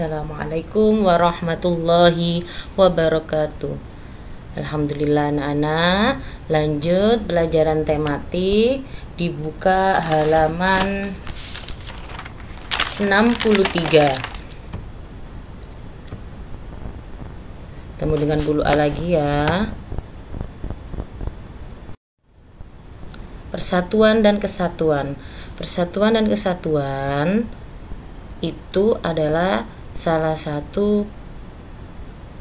Assalamualaikum warahmatullahi wabarakatuh. Alhamdulillah anak-anak, lanjut pelajaran tematik, dibuka halaman 63. Ketemu dengan bulu A lagi ya. Persatuan dan kesatuan. Persatuan dan kesatuan itu adalah salah satu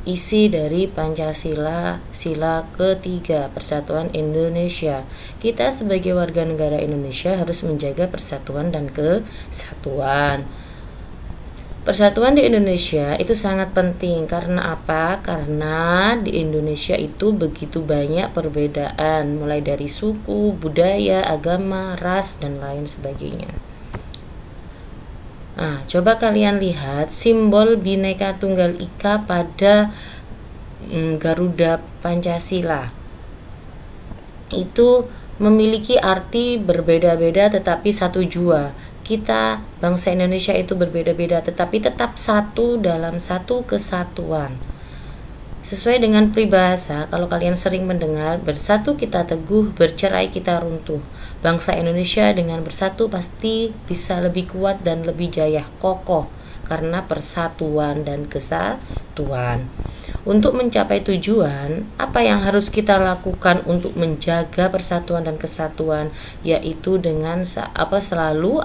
isi dari Pancasila, sila ketiga, Persatuan Indonesia. Kita sebagai warga negara Indonesia harus menjaga persatuan dan kesatuan. Persatuan di Indonesia itu sangat penting. Karena apa? Karena di Indonesia itu begitu banyak perbedaan, mulai dari suku, budaya, agama, ras, dan lain sebagainya. Nah, coba kalian lihat simbol Bhinneka Tunggal Ika pada Garuda Pancasila. Itu memiliki arti berbeda-beda tetapi satu jua. Kita bangsa Indonesia itu berbeda-beda tetapi tetap satu dalam satu kesatuan. Sesuai dengan peribahasa, kalau kalian sering mendengar, bersatu kita teguh, bercerai kita runtuh. Bangsa Indonesia dengan bersatu pasti bisa lebih kuat dan lebih jaya, kokoh, karena persatuan dan kesatuan. Untuk mencapai tujuan, apa yang harus kita lakukan untuk menjaga persatuan dan kesatuan? Yaitu dengan selalu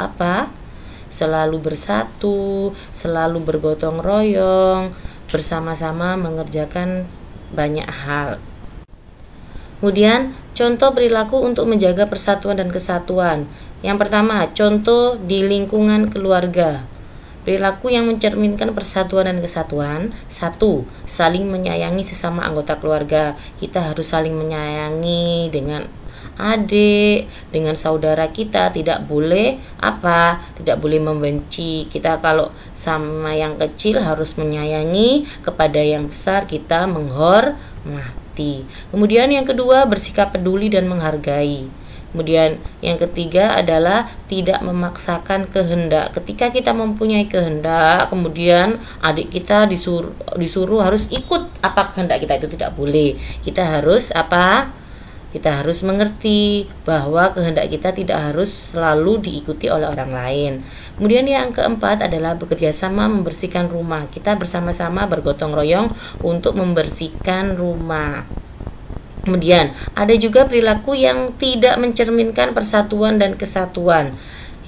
bersatu, selalu bergotong royong, bersama-sama mengerjakan banyak hal. Kemudian contoh perilaku untuk menjaga persatuan dan kesatuan. Yang pertama, contoh di lingkungan keluarga. Perilaku yang mencerminkan persatuan dan kesatuan. 1. Saling menyayangi sesama anggota keluarga. Kita harus saling menyayangi dengan adik, dengan saudara kita. Tidak boleh tidak boleh membenci. Kita kalau sama yang kecil harus menyayangi, kepada yang besar kita menghormati. Kemudian yang kedua, bersikap peduli dan menghargai. Kemudian yang ketiga adalah tidak memaksakan kehendak. Ketika kita mempunyai kehendak, kemudian adik kita disuruh harus ikut apa kehendak kita, itu tidak boleh. Kita harus Kita harus mengerti bahwa kehendak kita tidak harus selalu diikuti oleh orang lain. Kemudian yang keempat adalah bekerja sama membersihkan rumah. Kita bersama-sama bergotong royong untuk membersihkan rumah. Kemudian ada juga perilaku yang tidak mencerminkan persatuan dan kesatuan.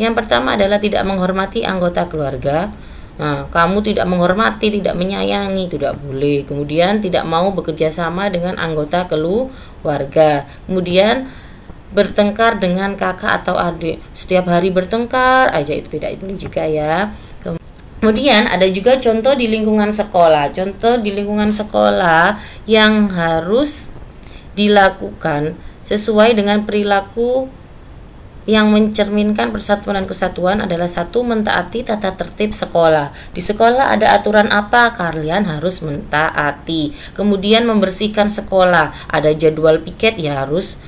Yang pertama adalah tidak menghormati anggota keluarga. Nah, kamu tidak menghormati, tidak menyayangi, tidak boleh. Kemudian tidak mau bekerja sama dengan anggota keluarga. Kemudian bertengkar dengan kakak atau adik. Setiap hari bertengkar aja, itu tidak boleh juga ya. Kemudian ada juga contoh di lingkungan sekolah. Contoh di lingkungan sekolah yang harus dilakukan sesuai dengan perilaku yang mencerminkan persatuan dan kesatuan adalah 1. Mentaati tata tertib sekolah. Di sekolah ada aturan apa, kalian harus mentaati. Kemudian membersihkan sekolah. Ada jadwal piket, ya harus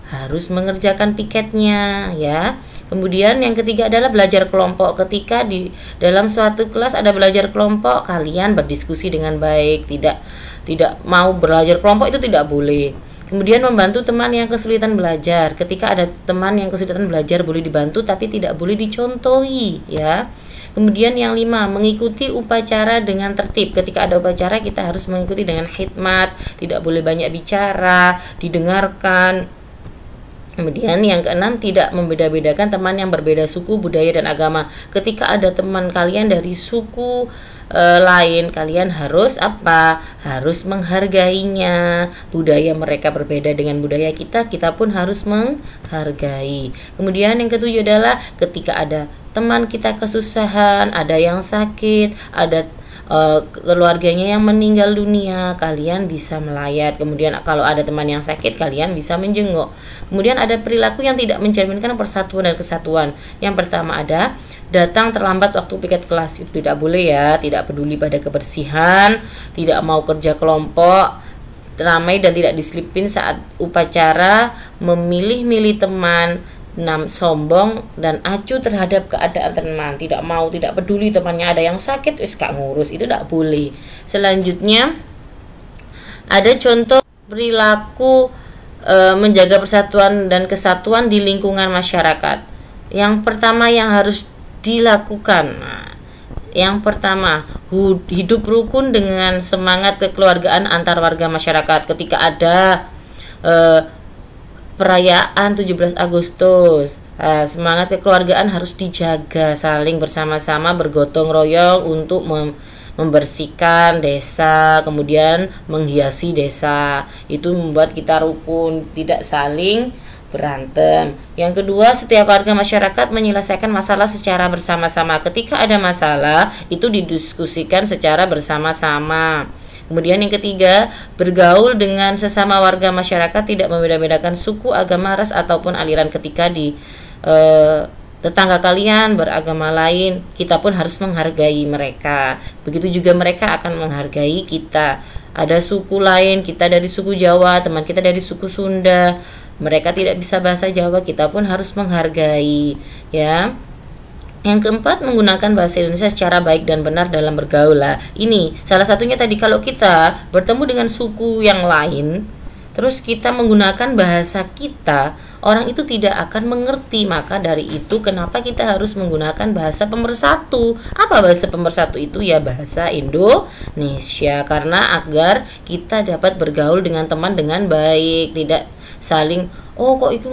harus mengerjakan piketnya ya. Kemudian yang ketiga adalah belajar kelompok. Ketika di dalam suatu kelas ada belajar kelompok, kalian berdiskusi dengan baik. Tidak mau belajar kelompok itu tidak boleh. Kemudian membantu teman yang kesulitan belajar. Ketika ada teman yang kesulitan belajar boleh dibantu tapi tidak boleh dicontohi ya. Kemudian yang 5, mengikuti upacara dengan tertib. Ketika ada upacara kita harus mengikuti dengan hikmat, tidak boleh banyak bicara, didengarkan. Kemudian yang ke-6, tidak membeda-bedakan teman yang berbeda suku, budaya, dan agama. Ketika ada teman kalian dari suku lain, kalian harus harus menghargainya. Budaya mereka berbeda dengan budaya kita, kita pun harus menghargai. Kemudian yang ke-7 adalah ketika ada teman kita kesusahan, ada yang sakit, ada keluarganya yang meninggal dunia, kalian bisa melayat. Kemudian kalau ada teman yang sakit, kalian bisa menjenguk. Kemudian ada perilaku yang tidak mencerminkan persatuan dan kesatuan. Yang pertama ada datang terlambat waktu piket kelas. Itu tidak boleh ya. Tidak peduli pada kebersihan, tidak mau kerja kelompok, ramai dan tidak disiplin saat upacara, memilih-milih teman, sombong dan acuh terhadap keadaan teman, tidak peduli temannya ada yang sakit, wis gak ngurus, itu tidak boleh. Selanjutnya ada contoh perilaku menjaga persatuan dan kesatuan di lingkungan masyarakat. Yang pertama yang harus dilakukan, yang pertama, hidup rukun dengan semangat kekeluargaan antar warga masyarakat. Ketika ada perayaan 17 Agustus, semangat kekeluargaan harus dijaga, saling bersama-sama bergotong royong untuk membersihkan desa, kemudian menghiasi desa. Itu membuat kita rukun, tidak saling berantem. Yang kedua, setiap warga masyarakat menyelesaikan masalah secara bersama-sama. Ketika ada masalah, itu didiskusikan secara bersama-sama. Kemudian yang ketiga, bergaul dengan sesama warga masyarakat, tidak membeda-bedakan suku, agama, ras ataupun aliran. Ketika di tetangga kalian beragama lain, kita pun harus menghargai mereka. Begitu juga mereka akan menghargai kita. Ada suku lain, kita dari suku Jawa, teman kita dari suku Sunda, mereka tidak bisa bahasa Jawa, kita pun harus menghargai, ya. Yang keempat, menggunakan bahasa Indonesia secara baik dan benar dalam bergaul. Lah, ini salah satunya tadi, kalau kita bertemu dengan suku yang lain, terus kita menggunakan bahasa kita, orang itu tidak akan mengerti. Maka dari itu kenapa kita harus menggunakan bahasa pemersatu. Apa bahasa pemersatu itu? Ya, bahasa Indonesia. Karena agar kita dapat bergaul dengan teman dengan baik, tidak saling kok itu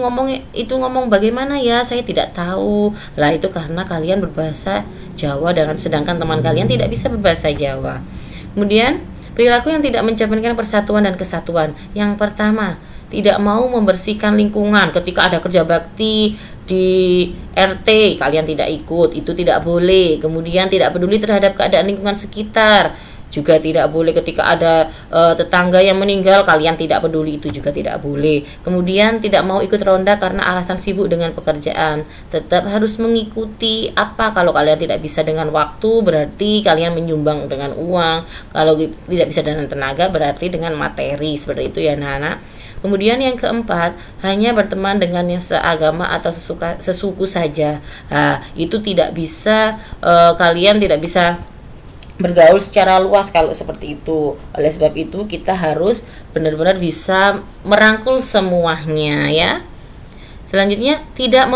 ngomong bagaimana ya, saya tidak tahu. Lah, itu karena kalian berbahasa Jawa dengan sedangkan teman kalian tidak bisa berbahasa Jawa. Kemudian perilaku yang tidak mencerminkan persatuan dan kesatuan. Yang pertama, tidak mau membersihkan lingkungan. Ketika ada kerja bakti di RT, kalian tidak ikut, itu tidak boleh. Kemudian tidak peduli terhadap keadaan lingkungan sekitar, juga tidak boleh. Ketika ada tetangga yang meninggal, kalian tidak peduli, itu juga tidak boleh. Kemudian tidak mau ikut ronda karena alasan sibuk dengan pekerjaan, tetap harus mengikuti. Apa kalau kalian tidak bisa dengan waktu, berarti kalian menyumbang dengan uang. Kalau tidak bisa dengan tenaga, berarti dengan materi. Seperti itu ya anak-anak. Kemudian yang keempat, hanya berteman dengan yang seagama atau sesuku saja. Nah, itu tidak bisa, kalian tidak bisa bergaul secara luas kalau seperti itu. Oleh sebab itu kita harus benar-benar bisa merangkul semuanya, ya. Selanjutnya, tidak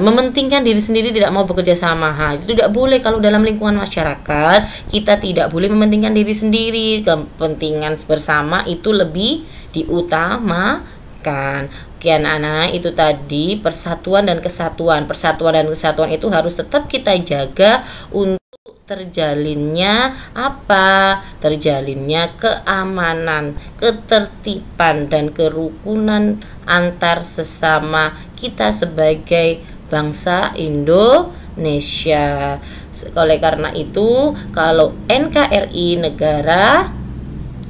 mementingkan diri sendiri, tidak mau bekerja sama. Itu tidak boleh. Kalau dalam lingkungan masyarakat, kita tidak boleh mementingkan diri sendiri. Kepentingan bersama itu lebih diutamakan. Oke anak-anak, itu tadi persatuan dan kesatuan. Persatuan dan kesatuan itu harus tetap kita jaga untuk terjalinnya apa? Terjalinnya keamanan, ketertiban, dan kerukunan antar sesama kita sebagai bangsa Indonesia. Oleh karena itu, kalau NKRI Negara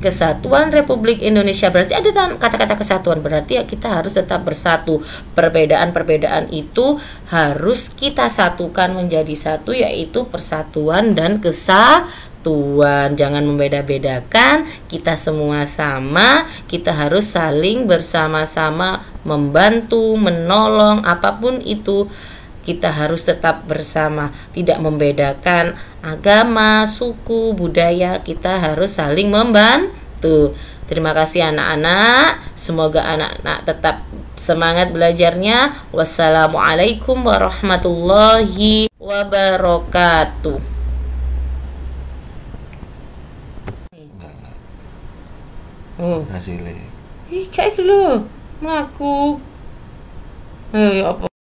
Kesatuan Republik Indonesia, berarti ada kata-kata kesatuan, berarti ya kita harus tetap bersatu. Perbedaan-perbedaan itu harus kita satukan menjadi satu, yaitu persatuan dan kesatuan. Jangan membeda-bedakan, kita semua sama, kita harus saling bersama-sama membantu, menolong, apapun itu. Kita harus tetap bersama, tidak membedakan agama, suku, budaya, kita harus saling membantu. Terima kasih anak-anak, semoga anak-anak tetap semangat belajarnya. Wassalamualaikum warahmatullahi wabarakatuh. Hasilnya kayak dulu ngaku. Apa?